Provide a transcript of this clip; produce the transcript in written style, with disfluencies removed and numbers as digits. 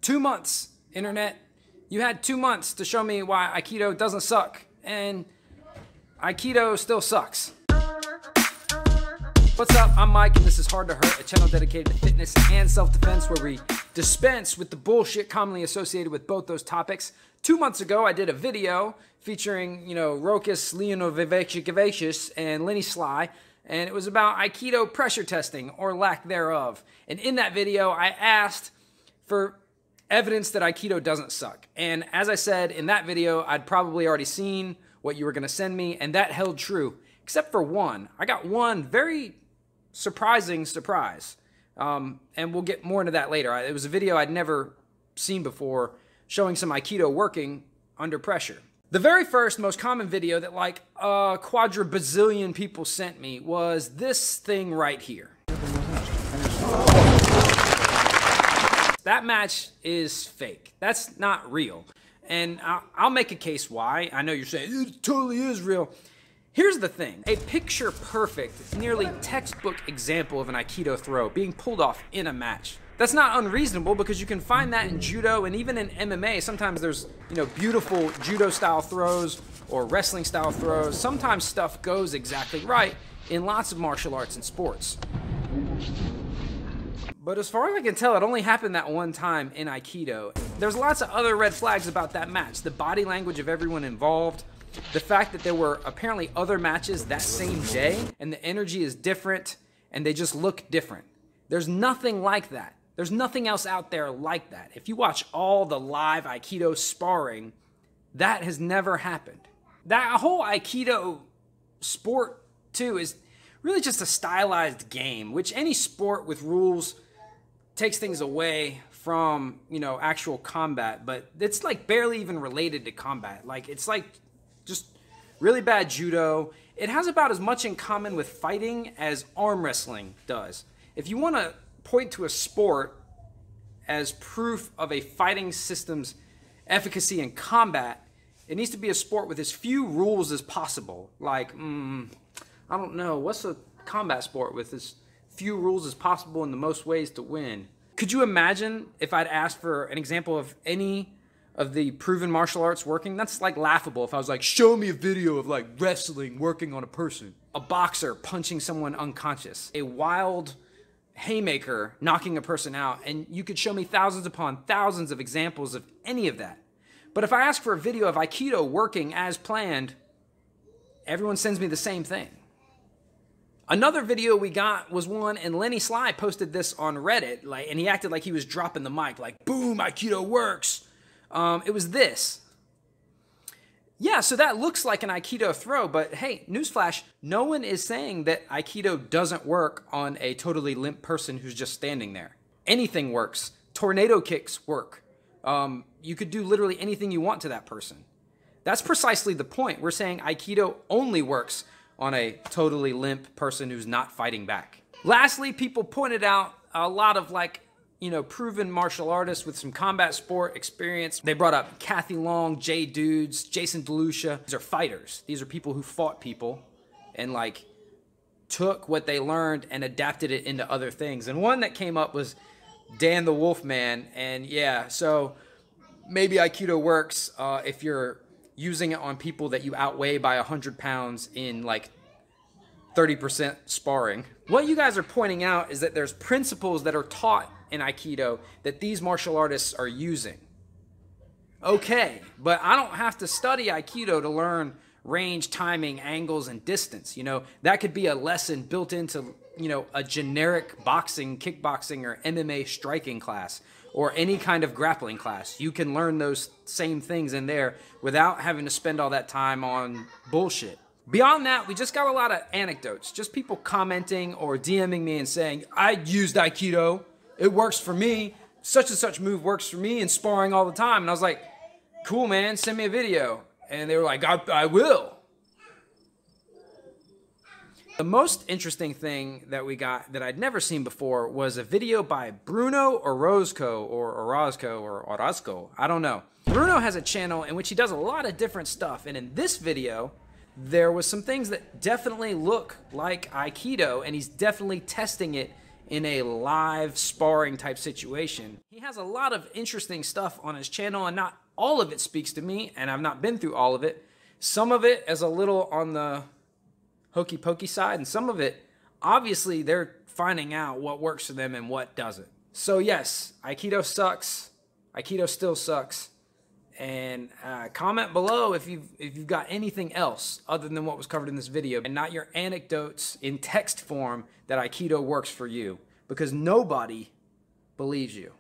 2 months, internet. You had 2 months to show me why Aikido doesn't suck, and Aikido still sucks. What's up? I'm Mike, and this is Hard to Hurt, a channel dedicated to fitness and self-defense where we dispense with the bullshit commonly associated with both those topics. 2 months ago, I did a video featuring, Rokas, Leonovivacius, and Lenny Sly, and it was about Aikido pressure testing, or lack thereof. And in that video, I asked for evidence that Aikido doesn't suck. And as I said in that video, I'd probably already seen what you were going to send me, and that held true. Except for one. I got one very surprising surprise. And we'll get more into that later. It was a video I'd never seen before showing some Aikido working under pressure. The very first, most common video that like a quadra-bazillion people sent me was this thing right here. That match is fake. That's not real. And I'll make a case why. I know you're saying, it totally is real. Here's the thing. A picture-perfect, nearly textbook example of an Aikido throw being pulled off in a match. That's not unreasonable because you can find that in judo and even in MMA. Sometimes there's, beautiful judo-style throws or wrestling-style throws. Sometimes stuff goes exactly right in lots of martial arts and sports. But as far as I can tell, it only happened that one time in Aikido. There's lots of other red flags about that match. The body language of everyone involved, the fact that there were apparently other matches that same day, and the energy is different, and they just look different. There's nothing like that. There's nothing else out there like that. If you watch all the live Aikido sparring, that has never happened. That whole Aikido sport, too, is really just a stylized game, which any sport with rules takes things away from, actual combat, but it's like barely even related to combat. Like, it's like just really bad judo. It has about as much in common with fighting as arm wrestling does. If you want to point to a sport as proof of a fighting system's efficacy in combat, it needs to be a sport with as few rules as possible. Like, I don't know, what's a combat sport with as few rules as possible and the most ways to win? Could you imagine if I'd asked for an example of any of the proven martial arts working? That's like laughable if I was like, show me a video of like wrestling working on a person. A boxer punching someone unconscious. A wild haymaker knocking a person out. And you could show me thousands upon thousands of examples of any of that. But if I ask for a video of Aikido working as planned, everyone sends me the same thing. Another video we got was one, and Lenny Sly posted this on Reddit, and he acted like he was dropping the mic, like, boom, Aikido works. It was this. Yeah, so that looks like an Aikido throw, but hey, newsflash, no one is saying that Aikido doesn't work on a totally limp person who's just standing there. Anything works. Tornado kicks work. You could do literally anything you want to that person. That's precisely the point. We're saying Aikido only works on a totally limp person who's not fighting back. Lastly, people pointed out a lot of proven martial artists with some combat sport experience. They brought up Kathy Long, Jay Dudes, Jason DeLucia. These are fighters. These are people who fought people and took what they learned and adapted it into other things. And one that came up was Dan the Wolfman. And yeah, so maybe Aikido works if you're using it on people that you outweigh by 100 pounds in 30% sparring. What you guys are pointing out is that there's principles that are taught in Aikido that these martial artists are using. Okay, but I don't have to study Aikido to learn range, timing, angles, and distance. That could be a lesson built into, a generic boxing, kickboxing, or MMA striking class, or any kind of grappling class. You can learn those same things in there without having to spend all that time on bullshit. Beyond that, we just got a lot of anecdotes. Just people commenting or DMing me and saying, I used Aikido. It works for me. Such and such move works for me in sparring all the time. And I was like, cool, man, send me a video. And they were like, I will. The most interesting thing that we got that I'd never seen before was a video by Bruno Orozco, I don't know. Bruno has a channel in which he does a lot of different stuff. And in this video, there was some things that definitely look like Aikido, and he's definitely testing it in a live sparring type situation. He has a lot of interesting stuff on his channel, and not all of it speaks to me, and I've not been through all of it. Some of it is a little on the hokey pokey side, and some of it, obviously, they're finding out what works for them and what doesn't. So yes, Aikido sucks. Aikido still sucks. And comment below if you've got anything else other than what was covered in this video, and not your anecdotes in text form that Aikido works for you, because nobody believes you.